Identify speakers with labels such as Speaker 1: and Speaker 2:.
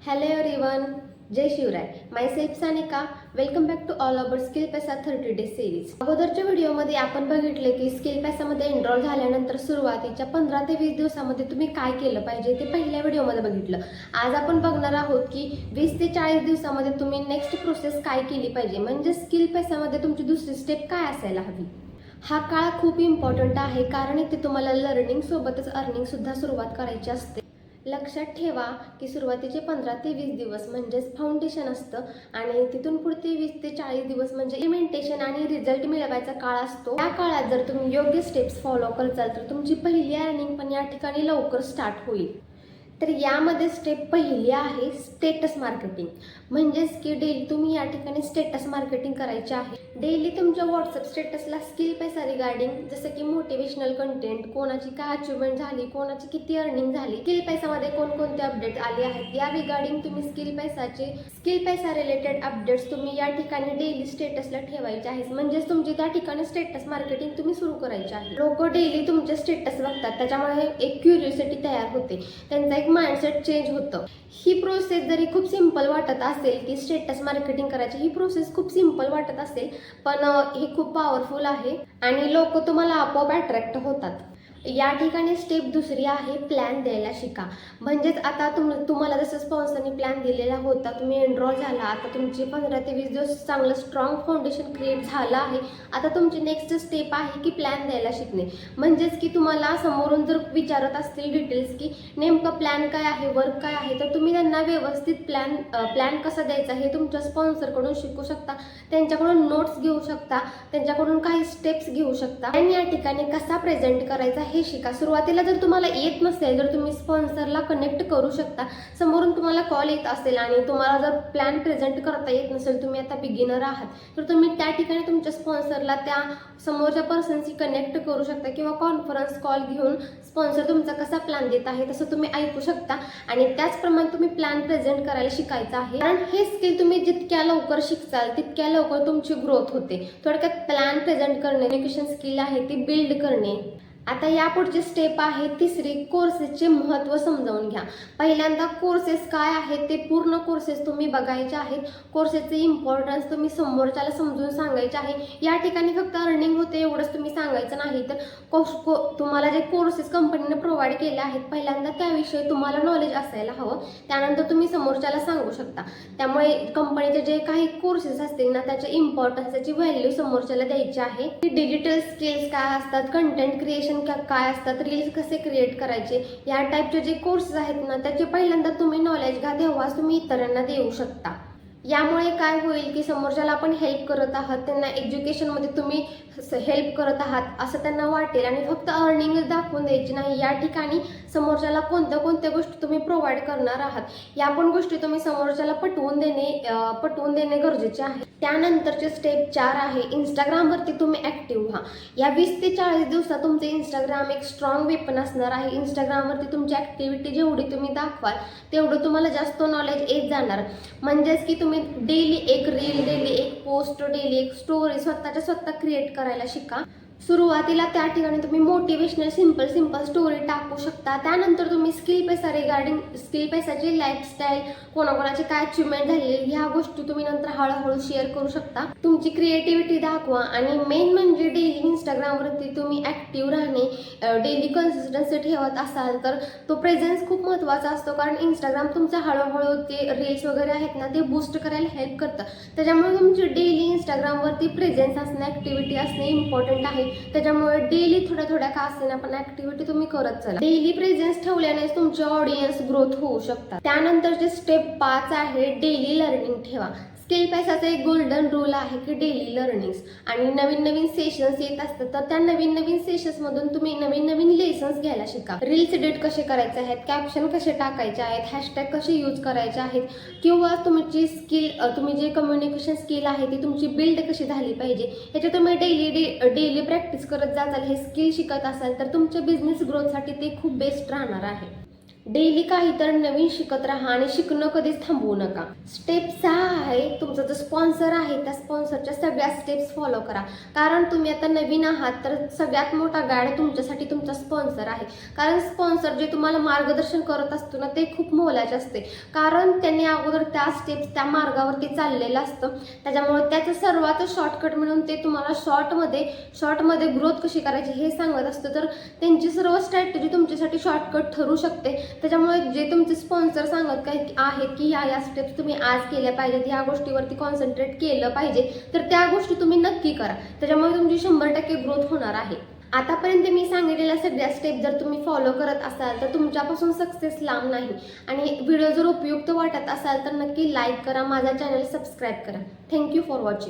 Speaker 1: Hello everyone, जय Shivrai. Myself Sanika. Welcome back to all about skill पैसा 30 day series. अगोदरच्या व्हिडिओमध्ये आपण बघितले की स्किल पैसामध्ये एनरोल झाल्यानंतर सुरुवातीच्या 15 ते 20 दिवसामध्ये तुम्ही काय केलं पाहिजे ते पहिल्या व्हिडिओमध्ये बघितलं. आज आपण बघणार आहोत की 20 ते 40 दिवसामध्ये तुम्ही नेक्स्ट प्रोसेस काय केली पाहिजे, म्हणजे स्किल पैसामध्ये तुमची दुसरी स्टेप काय असायला हवी. हा काळ खूप इम्पॉर्टंट आहे कारण इथे तुम्हाला लर्निंग सोबतच अर्निंग सुद्धा सुरुवात करायची असते. लक्षात ठेवा की सुरुवातीचे 15 ते 20 दिवस म्हणजेच फाउंडेशन असतं आणि तिथून पुढे 20 ते 40 दिवस म्हणजे इम्प्लिमेंटेशन आणि रिझल्ट मिळवायचा काळ असतो. या काळात जर तुम्ही योग्य स्टेप्स फॉलो करताल तर तुमची पहिली अर्निंग पण या ठिकाणी लवकर स्टार्ट होईल. तर यामध्ये स्टेप पहिली आहे स्टेटस मार्केटिंग, म्हणजेच की डेली तुम्ही या ठिकाणी स्टेटस मार्केटिंग करायचे आहे. डेली तुमच्या व्हॉट्सअप स्टेटसला स्किल पैसा रिगार्डिंग जसं की मोटिवेशनल कंटेंट, कोणाची काय अचिव्हमेंट झाली, कोणाची किती अर्निंग झाली, स्किल पैसामध्ये कोणकोणते अपडेट आले आहेत या रिगार्डिंग तुम्ही स्किल पैसा रिलेटेड अपडेट्स तुम्ही या ठिकाणी डेली स्टेटसला ठेवायचे आहेत. म्हणजेच तुमची त्या ठिकाणी स्टेटस मार्केटिंग तुम्ही सुरू करायचे आहे. लोक डेली तुमचे स्टेटस बघतात, त्याच्यामुळे एक क्युरिओसिटी तयार होते, त्यांचा एक माइंडसेट चेंज होतं. ही प्रोसेस जरी खूप सिंपल वाटत असेल की स्टेटस मार्केटिंग करायची, ही प्रोसेस खूप सिंपल वाटत असेल पण ही खूप पॉवरफुल आहे आणि लोक तुम्हाला आपोआप अट्रॅक्ट होतात. या ठिकाणी स्टेप दुसरी आहे प्लॅन द्यायला शिका. म्हणजेच आता तुम्हाला जसं स्पॉन्सरने प्लॅन दिलेला होता, तुम्ही एनरोल झाला, आता तुमची 15 ते 20 दिवस चांगलं स्ट्रॉंग फाउंडेशन क्रिएट झालं आहे. आता तुमची नेक्स्ट स्टेप आहे की प्लॅन द्यायला शिकणे. म्हणजेच की तुम्हाला समोरून जर विचारत असतील डिटेल्स की नेमकं प्लॅन काय आहे, वर्क काय आहे, तर तुम्ही त्यांना व्यवस्थित प्लॅन कसा द्यायचा हे तुमच्या स्पॉन्सरकडून शिकू शकता, त्यांच्याकडून नोट्स घेऊ शकता, त्यांच्याकडून काही स्टेप्स घेऊ शकता आणि या ठिकाणी कसा प्रेझेंट करायचा हे शिका. सुरुवातीला जर तुम्हाला येत नसेल तर तुम्ही स्पॉन्सरला कनेक्ट करू शकता. समोरून तुम्हाला कॉल येत असेल आणि तुम्हाला जर प्लॅन प्रेझेंट करता येत नसेल, तुम्ही आता बिगिनर आहात, तर तुम्ही त्या ठिकाणी तुमच्या स्पॉन्सरला त्या समोरच्या पर्सनशी कनेक्ट करू शकता किंवा कॉन्फरन्स कॉल घेऊन स्पॉन्सर तुमचा कसा प्लॅन देत आहे तसं तुम्ही ऐकू शकता आणि त्याचप्रमाणे तुम्ही प्लॅन प्रेझेंट करायला शिकायचं आहे. कारण हे स्किल तुम्ही जितक्या लवकर शिकचाल तितक्या लवकर तुमची ग्रोथ होते. थोडक्यात प्लॅन प्रेझेंट करणे, कम्युनिकेशन स्किल आहे ती बिल्ड करणे. आता या पुढची स्टेप आहे तिसरी, कोर्सेसचे महत्त्व समजावून घ्या. पहिल्यांदा कोर्सेस काय आहेत ते पूर्ण कोर्सेस तुम्ही बघायचे आहेत. कोर्सेसचे इम्पॉर्टन्स तुम्ही समोरच्याला समजून सांगायचे आहे. या ठिकाणी फक्त अर्निंग होते एवढंच तुम्ही सांगायचं नाही, तर तुम्हाला जे कोर्सेस कंपनीने प्रोव्हाइड केले आहेत पहिल्यांदा त्याविषयी तुम्हाला नॉलेज असायला हवं. त्यानंतर तुम्ही समोरच्याला सांगू शकता. त्यामुळे कंपनीचे जे काही कोर्सेस असतील ना त्याचे इम्पॉर्टन्स, त्याची व्हॅल्यू समोरच्याला द्यायची आहे. डिजिटल स्किल्स काय असतात, कंटेंट क्रिएशन काय असतात, रील्स कसे क्रिएट करायचे, या टाईपचे जे कोर्सेस आहेत ना त्याचे पहिल्यांदा तुम्ही नॉलेज घ्या, तेव्हाच तुम्ही इतरांना देऊ शकता. यामुळे काय होईल की समोरच्याला आपण हेल्प करत आहात, त्यांना एज्युकेशनमध्ये तुम्ही हेल्प करत आहात असं त्यांना वाटेल आणि फक्त अर्निंग दाखवून द्यायची नाही. या ठिकाणी समोरच्याला कोणत्या गोष्टी तुम्ही प्रोव्हाइड करणार आहात या पण गोष्टी तुम्ही समोरच्याला पटवून देणे गरजेचे आहे. त्यानंतरचे स्टेप 4 आहे इंस्टाग्रामवरती तुम्ही ॲक्टिव्ह व्हा. या 20 ते 40 दिवसात तुमचं इंस्टाग्राम एक स्ट्रॉंग वेपन असणार आहे. इंस्टाग्रामवरती तुमची ॲक्टिव्हिटी जेवढी तुम्ही दाखवाल तेवढं तुम्हाला जास्त नॉलेज येत जाणार. म्हणजेच की तुम्ही डेली एक रील, डेली एक पोस्ट, डेली एक स्टोरी स्वतः क्रिएट करायला शिका. सुरुवातीला त्या ठिकाणी तुम्ही मोटिवेशनल सिंपल स्टोरी टाकू शकता. त्यानंतर तुम्ही स्किल पैसाची लाईफस्टाईल, कोणाकोणाची काय अचिव्हमेंट झाली ह्या गोष्टी तुम्ही नंतर हळूहळू शेअर करू शकता. तुमची क्रिएटिव्हिटी दाखवा आणि मेन म्हणजे डेली इंस्टाग्रामवरती तुम्ही ॲक्टिव्ह राहणे, डेली कन्सिस्टन्सी ठेवत असाल तर तो प्रेझेन्स खूप महत्त्वाचा असतो. कारण इंस्टाग्राम तुमचं हळूहळू ते रील्स वगैरे आहेत ना ते बूस्ट करायला हेल्प करतं. त्याच्यामुळे तुमची डेली इंस्टाग्रामवरती प्रेझेन्स असणे, ॲक्टिव्हिटी असणे इम्पॉर्टंट आहे. त्याच्यामुळे डेली थोड्या का असेना पण ऍक्टिव्हिटी तुम्ही करत चला. डेली प्रेझेन्स ठेवल्याने तुमचे ऑडियन्स ग्रोथ होऊ शकतात. त्यानंतरचे स्टेप 5 आहे डेली लर्निंग ठेवा. स्किल पैसाचा एक गोल्डन रूल आहे की डेली लर्निंग्स आणि नवीन सेशन्स येत असतात, तर त्या नवीन सेशन्समधून तुम्ही नवीन लेसन्स घ्यायला शिका. रील्स एडिट कसे करायचे आहेत, कॅप्शन कसे टाकायचे आहेत, हॅशटॅग कसे यूज करायचे आहेत किंवा तुम्ही जे कम्युनिकेशन स्किल आहे ती तुमची बिल्ड कशी झाली पाहिजे याचे तुम्ही डेली प्रॅक्टिस करत जाचाल. हे स्किल शिकत असाल तर तुमच्या बिझनेस ग्रोथसाठी ते खूप बेस्ट राहणार आहे. डेली काहीतरी नवीन शिकत राहा आणि शिकणं कधीच थांबवू नका. स्टेप 6 आहे, तुमचा जो स्पॉन्सर आहे त्या स्पॉन्सरच्या सगळ्या स्टेप्स फॉलो करा. कारण तुम्ही आता नवीन आहात तर सगळ्यात मोठा गाईड तुमच्यासाठी तुमचा स्पॉन्सर आहे. कारण स्पॉन्सर जे तुम्हाला मार्गदर्शन करत असतो ना ते खूप मोलाचे असते. कारण त्यांनी अगोदर त्या स्टेप्स त्या मार्गावरती चाललेलं असतं. त्याच्यामुळे त्याचं सर्वात शॉर्टकट म्हणून ते तुम्हाला शॉर्टमध्ये ग्रोथ कशी करायची हे सांगत असतं. तर त्यांची सर्व स्ट्रॅटेजी तुमच्यासाठी शॉर्टकट ठरू शकते. त्याच्यामुळे जे तुमचे स्पॉन्सर सांगत आहेत की या स्टेप्स तुम्ही आज केल्या पाहिजेत, या गोष्टीवरती कॉन्सन्ट्रेट केलं पाहिजे, तर त्या गोष्टी तुम्ही नक्की करा. त्याच्यामुळे तुमची 100% ग्रोथ होणार आहे. आतापर्यंत मी सांगितलेल्या सगळ्या स्टेप जर तुम्ही फॉलो करत असाल तर तुमच्यापासून सक्सेस लांब नाही. आणि व्हिडिओ जर उपयुक्त वाटत असाल तर नक्की लाईक करा, माझा चॅनल सबस्क्राईब करा. Thank you for watching.